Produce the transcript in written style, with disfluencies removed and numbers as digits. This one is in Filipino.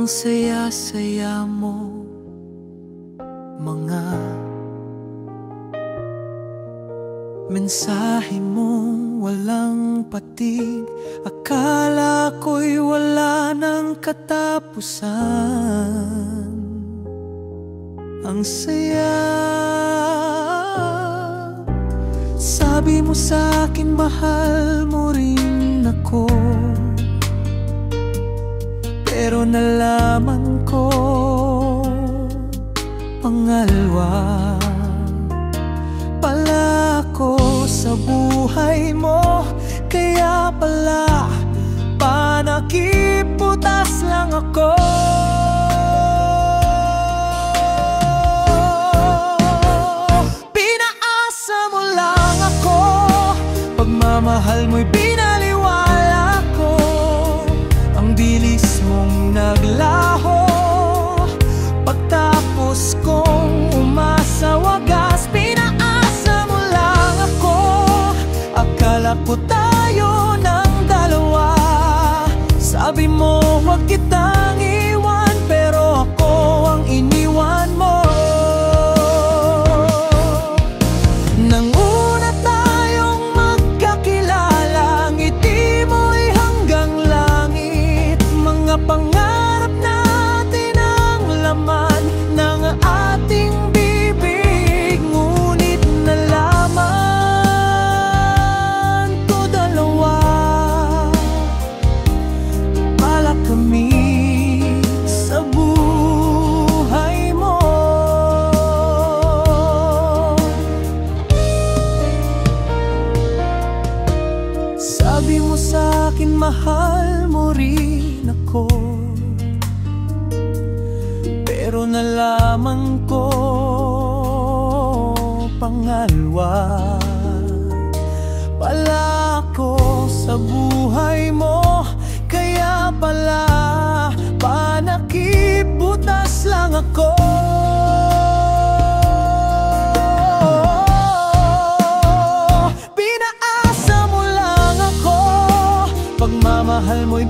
saya-saya mo, mga mensahe mong walang patig. Akala ko'y wala ng katapusan. Ang saya. Sabi mo sa'kin mahal mo rin ako, pero nalaman ko pangalawa pala ako sa buhay mo. Kaya pala panakiputas lang ako. Pinaasa mo lang ako, pagmamahal mo'y binaliwala ko. Ang bilis mong naglaho, pagtapos kong umasa wagas. Pinaasa mo lang ako, akala ko tayo ng dalawa. Sabi mo huwag kitang iwan, pero ako ang iniwan mo. Nang una tayong magkakilala, ngiti mo'y hanggang langit. Mga pangarap natin ang laman ng ating bibig. Ngunit nalaman ko dalawa pala kami sa buhay mo. Sabi mo sa'kin mahal mo rin ako, pero nalaman ko pangalawa pala ako sa buhay mo. Kaya pala panakiputas lang ako. Pinaasa mo lang ako, pagmamahal mo'y